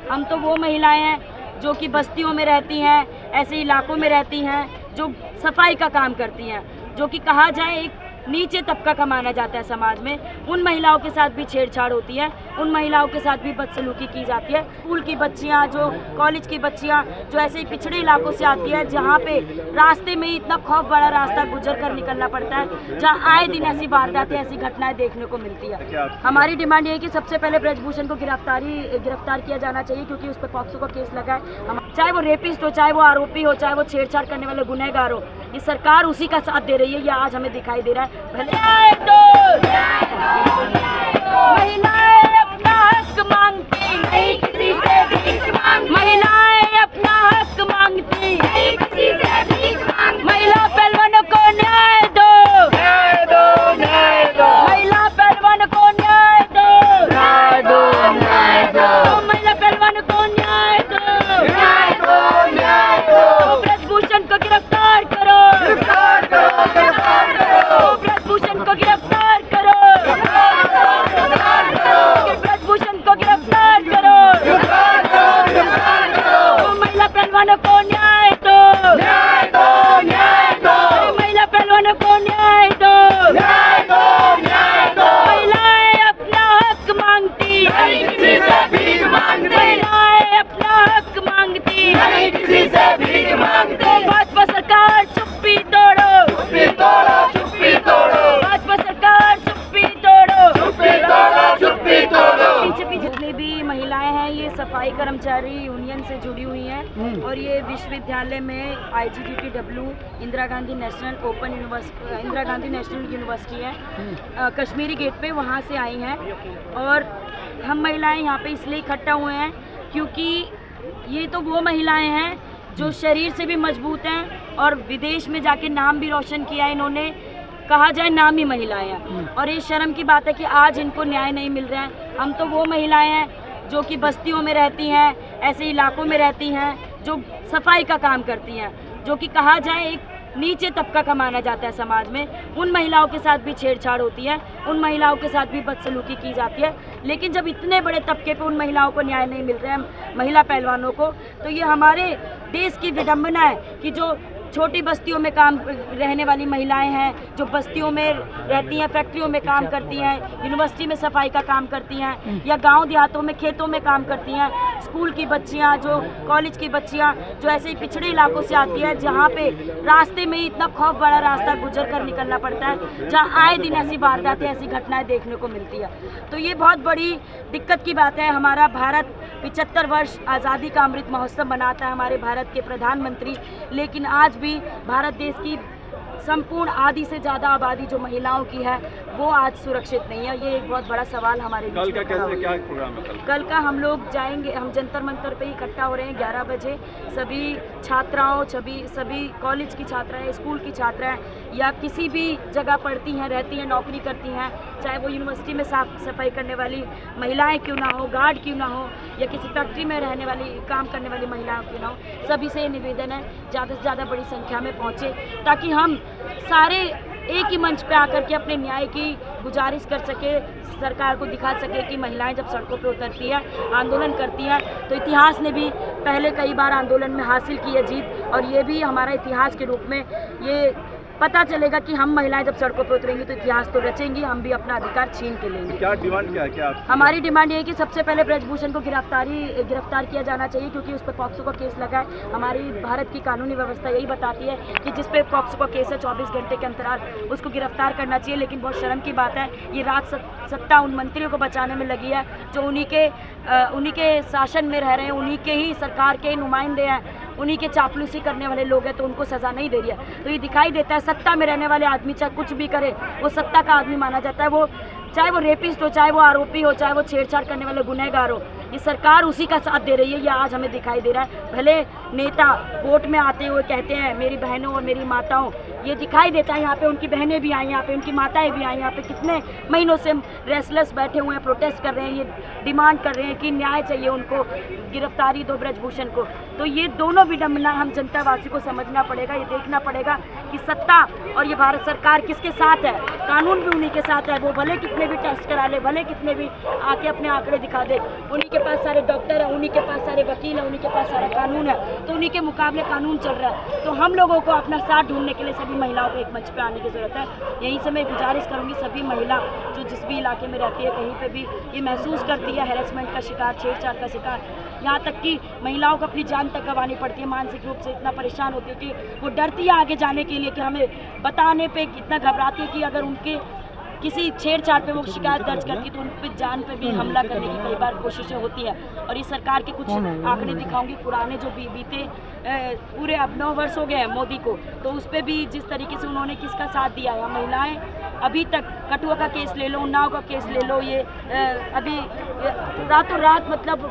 हम तो वो महिलाएं हैं जो कि बस्तियों में रहती हैं, ऐसे इलाकों में रहती हैं, जो सफाई का काम करती हैं, जो कि कहा जाए एक नीचे तबका का माना जाता है समाज में। उन महिलाओं के साथ भी छेड़छाड़ होती है, उन महिलाओं के साथ भी बदसलूकी की जाती है। स्कूल की बच्चियां, जो कॉलेज की बच्चियां, जो ऐसे पिछड़े इलाकों से आती है, जहां पे रास्ते में इतना खौफ बड़ा रास्ता गुजर कर निकलना पड़ता है, जहां आए दिन ऐसी वारदातें, ऐसी घटनाएं देखने को मिलती है। हमारी डिमांड ये है कि सबसे पहले ब्रजभूषण को गिरफ्तार किया जाना चाहिए, क्योंकि उस पर पॉक्सो का केस लगा है। चाहे वो रेपिस्ट हो, चाहे वो आरोपी हो, चाहे वो छेड़छाड़ करने वाले गुनहगार हो, ये सरकार उसी का साथ दे रही है। ये आज हमें दिखाई दे रहा है। महिलाएं अपना हक मांगती, नहीं किसी से भीख मांगती। महिलाएं अपना हक मांगती, नहीं किसी से भीख मांगती। महिला पहलवानों को न्याय दो, न्याय दो, न्याय दो। महिला पहलवानों को न्याय दो, न्याय दो, न्याय दो। महिला पहलवानों को न्याय दो, न्याय दो, न्याय दो। ब्रजभूषण को गिरफ्तार करो, गिरफ्तार करो, गिरफ्तार करो। ब्रजभूषण को गिरफ्तार करो, ब्रजभूषण को गिरफ्तार करो, महिला पहलवानों को न्याय दो, न्याय दो, न्याय दो। महिला पहलवानों को न्याय दो, न्याय दो, न्याय दो। महिलाएं अपना हक मांगती, नहीं किसी से भीख मांगती। महिलाएं अपना हक मांगती, नहीं किसी से भीख मांगती। भाजपा सरकार चुप्पी तोड़ो, चुप्पी तोड़ो, चुप्पी तोड़ो। भाजपा सरकार चुप्पी तोड़ो, चुप्पी तोड़ो, चुप्पी तोड़ो। पीछे जितनी भी महिलाएं हैं, ये सफाई कर्मचारी यूनियन से जुड़ी हुई हैं, और ये विश्वविद्यालय में IGGTW Indira Gandhi national university है, कश्मीरी गेट पे, वहाँ से आई हैं। और हम महिलाएं यहाँ पे इसलिए इकट्ठा हुए हैं क्योंकि ये तो वो महिलाएं हैं जो शरीर से भी मजबूत हैं और विदेश में जाके नाम भी रोशन किया है इन्होंने। कहा जाए नाम ही महिलाएं हैं, और ये शर्म की बात है कि आज इनको न्याय नहीं मिल रहा है। हम तो वो महिलाएं हैं जो कि बस्तियों में रहती हैं, ऐसे इलाकों में रहती हैं, जो सफाई का काम करती हैं, जो कि कहा जाए एक नीचे तबका का माना जाता है समाज में। उन महिलाओं के साथ भी छेड़छाड़ होती है, उन महिलाओं के साथ भी बदसलूकी की जाती है। लेकिन जब इतने बड़े तबके पे उन महिलाओं को न्याय नहीं मिल रहा है, महिला पहलवानों को, तो ये हमारे देश की विडंबना है कि जो छोटी बस्तियों में काम रहने वाली महिलाएं हैं, जो बस्तियों में रहती हैं, फैक्ट्रियों में काम करती हैं, यूनिवर्सिटी में सफाई का काम करती हैं, या गांव देहातों में खेतों में काम करती हैं, स्कूल की बच्चियां, जो कॉलेज की बच्चियां, जो ऐसे पिछड़े इलाकों से आती है, जहां पे रास्ते में इतना खौफ बड़ा रास्ता गुजर कर निकलना पड़ता है, जहां आए दिन ऐसी वारदातें, ऐसी घटनाएं देखने को मिलती है। तो ये बहुत बड़ी दिक्कत की बात है। हमारा भारत 75 वर्ष आज़ादी का अमृत महोत्सव मनाता है, हमारे भारत के प्रधानमंत्री, लेकिन आज भी भारत देश की संपूर्ण आधी से ज़्यादा आबादी जो महिलाओं की है, वो आज सुरक्षित नहीं है। ये एक बहुत बड़ा सवाल हमारे कल का कैसे क्या प्रोग्राम है? कल का हम लोग जाएंगे, हम जंतर मंतर पे इकट्ठा हो रहे हैं 11 बजे। सभी छात्राओं, सभी कॉलेज की छात्राएं, स्कूल की छात्राएं, या किसी भी जगह पढ़ती हैं, रहती हैं, नौकरी करती हैं, चाहे वो यूनिवर्सिटी में साफ सफाई करने वाली महिलाएं क्यों ना हो, गार्ड क्यों ना हो, या किसी फैक्ट्री में रहने वाली, काम करने वाली महिलाएं क्यों ना हो, सभी से ये निवेदन है ज़्यादा से ज़्यादा बड़ी संख्या में पहुँचे, ताकि हम सारे एक ही मंच पे आकर के अपने न्याय की गुजारिश कर सके, सरकार को दिखा सके कि महिलाएं जब सड़कों पे उतरती है, आंदोलन करती हैं, तो इतिहास ने भी पहले कई बार आंदोलन में हासिल की है जीत, और ये भी हमारा इतिहास के रूप में ये पता चलेगा कि हम महिलाएं जब सड़कों पर उतरेंगी तो इतिहास तो रचेंगी, हम भी अपना अधिकार छीन के लेंगे। क्या डिमांड क्या है? क्या हमारी डिमांड ये है कि सबसे पहले ब्रजभूषण को गिरफ्तार किया जाना चाहिए, क्योंकि उस पर पॉक्सो का केस लगा है। हमारी भारत की कानूनी व्यवस्था यही बताती है कि जिस पे पॉक्सो का केस है 24 घंटे के अंतराल उसको गिरफ्तार करना चाहिए। लेकिन बहुत शर्म की बात है, ये राज सत्ता उन मंत्रियों को बचाने में लगी है जो उन्हीं के शासन में रह रहे हैं, उन्हीं के ही सरकार के नुमाइंदे हैं, उन्हीं के चापलूसी करने वाले लोग हैं, तो उनको सज़ा नहीं दे रही है। तो ये दिखाई देता है सत्ता में रहने वाले आदमी चाहे कुछ भी करे, वो सत्ता का आदमी माना जाता है। वो चाहे वो रेपिस्ट हो, चाहे वो आरोपी हो, चाहे वो छेड़छाड़ करने वाले गुनहगार हो, ये सरकार उसी का साथ दे रही है। ये आज हमें दिखाई दे रहा है। भले नेता वोट में आते हुए कहते हैं मेरी बहनों और मेरी माताओं, ये दिखाई देता है यहाँ पे उनकी बहनें भी आई, यहाँ पे उनकी माताएं भी आई, यहाँ पे कितने महीनों से रेस्टलेस बैठे हुए हैं, प्रोटेस्ट कर रहे हैं, ये डिमांड कर रहे हैं कि न्याय चाहिए उनको, गिरफ्तारी दो ब्रजभूषण को। तो ये दोनों विडंबना हम जनतावासी को समझना पड़ेगा, ये देखना पड़ेगा कि सत्ता और ये भारत सरकार किसके साथ है। कानून भी उन्हीं के साथ है, वो भले कितने भी टेस्ट करा ले, भले कितने भी आके अपने आंकड़े दिखा दे, उन्हीं के पास सारे डॉक्टर हैं, उन्हीं के पास सारे वकील हैं, उन्हीं के पास सारा कानून है, तो उन्हीं के मुकाबले कानून चल रहा है। तो हम लोगों को अपना साथ ढूंढने के लिए सभी महिलाओं को एक मंच पे आने की ज़रूरत है। यहीं से मैं गुजारिश करूँगी सभी महिला जो जिस भी इलाके में रहती है, कहीं पे भी ये महसूस करती है हैरेसमेंट का शिकार, छेड़छाड़ का शिकार, यहाँ तक कि महिलाओं को अपनी जान तक गंवानी पड़ती है, मानसिक रूप से इतना परेशान होती है कि वो डरती है आगे जाने के लिए, कि हमें बताने पे इतना घबराती है कि अगर उनके किसी छेड़छाड़ पे वो शिकायत दर्ज करती है तो उन पे जान पे भी हमला करने की कई बार कोशिशें होती है। और इस सरकार के कुछ आंकड़े दिखाऊंगी पुराने जो बीते पूरे अब 9 वर्ष हो गए हैं मोदी को, तो उस पर भी जिस तरीके से उन्होंने किसका साथ दिया है। महिलाएं अभी तक कठुआ का केस ले लो, उन्नाव का केस ले लो, ये अभी रातों रात मतलब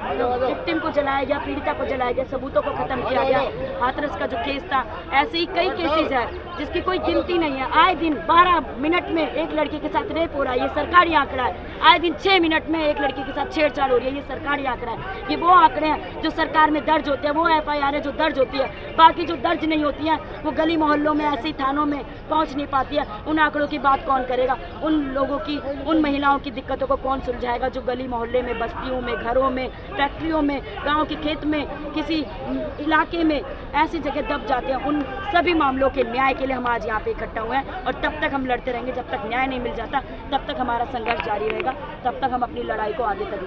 विक्टिम को जलाया गया, पीड़िता को जलाया गया, सबूतों को ख़त्म किया गया। हाथरस का जो केस था, ऐसे ही कई केसेस हैं जिसकी कोई गिनती नहीं है। आए दिन 12 मिनट में एक लड़के के साथ रेप हो रहा है, ये सरकारी आंकड़ा है। आए दिन 6 मिनट में एक लड़के के साथ छेड़छाड़ हो रही है, ये सरकारी आंकड़ा है। ये वो आंकड़े हैं जो सरकार में दर्ज होते हैं, वो FIR है जो दर्ज होती है। बाकी जो दर्ज नहीं होती हैं वो गली मोहल्लों में, ऐसे ही थानों में पहुंच नहीं पाती है। उन आंकड़ों की बात कौन करेगा? उन लोगों की, उन महिलाओं की दिक्कतों को कौन सुलझाएगा जो गली मोहल्ले में, बस्तियों में, घरों में, फैक्ट्रियों में, गाँव के खेत में, किसी इलाके में ऐसी जगह दब जाते हैं। उन सभी मामलों के न्याय के लिए हम आज यहाँ पे इकट्ठा हुए हैं और तब तक हम लड़ते रहेंगे, जब तक न्याय नहीं मिल जाता तब तक हमारा संघर्ष जारी रहेगा, तब तक हम अपनी लड़ाई को आगे तक